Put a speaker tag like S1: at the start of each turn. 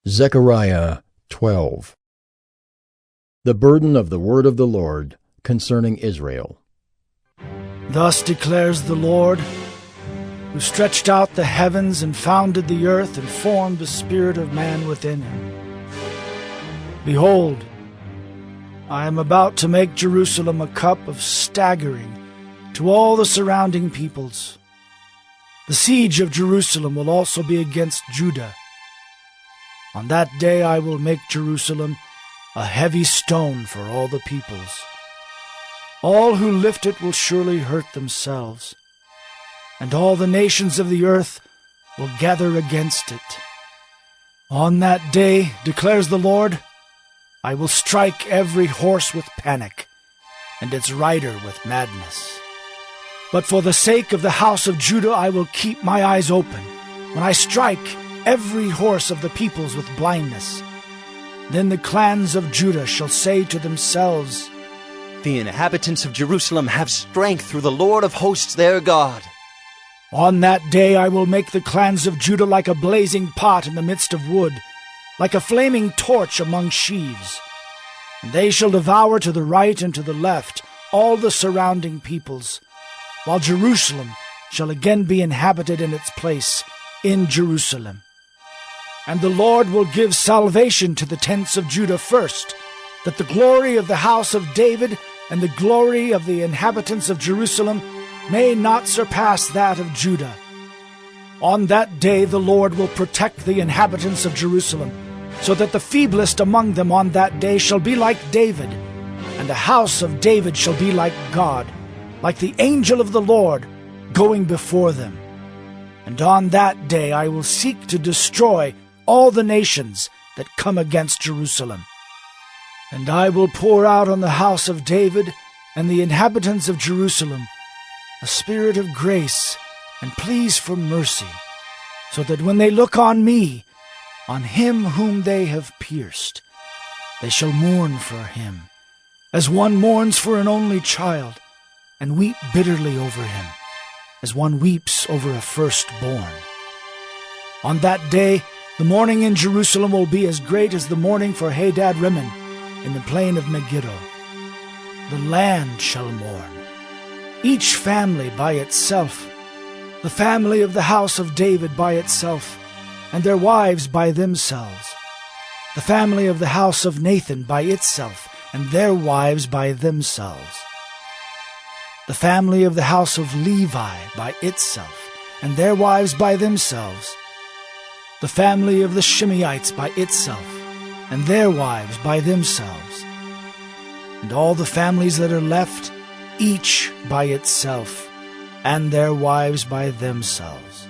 S1: Zechariah 12. The burden of the word of the Lord concerning Israel.
S2: Thus declares the Lord, who stretched out the heavens and founded the earth and formed the spirit of man within him. Behold, I am about to make Jerusalem a cup of staggering to all the surrounding peoples. The siege of Jerusalem will also be against Judah. On that day I will make Jerusalem a heavy stone for all the peoples. All who lift it will surely hurt themselves, and all the nations of the earth will gather against it. On that day, declares the Lord, I will strike every horse with panic, and its rider with madness. But for the sake of the house of Judah I will keep my eyes open, when I strike every horse of the peoples with blindness. Then the clans of Judah shall say to themselves,
S3: The inhabitants of Jerusalem have strength through the Lord of hosts their God.
S2: On that day I will make the clans of Judah like a blazing pot in the midst of wood, like a flaming torch among sheaves. And they shall devour to the right and to the left all the surrounding peoples, while Jerusalem shall again be inhabited in its place in Jerusalem. And the Lord will give salvation to the tents of Judah first, that the glory of the house of David and the glory of the inhabitants of Jerusalem may not surpass that of Judah. On that day the Lord will protect the inhabitants of Jerusalem, so that the feeblest among them on that day shall be like David, and the house of David shall be like God, like the angel of the Lord going before them. And on that day I will seek to destroy all the nations that come against Jerusalem. And I will pour out on the house of David and the inhabitants of Jerusalem a spirit of grace and pleas for mercy, so that when they look on me, on him whom they have pierced, they shall mourn for him, as one mourns for an only child, and weep bitterly over him, as one weeps over a firstborn. On that day the mourning in Jerusalem will be as great as the mourning for Hadad-rimmon in the plain of Megiddo. The land shall mourn, each family by itself, the family of the house of David by itself, and their wives by themselves, the family of the house of Nathan by itself, and their wives by themselves, the family of the house of Levi by itself, and their wives by themselves, the family of the Shimeites by itself, and their wives by themselves, and all the families that are left, each by itself, and their wives by themselves.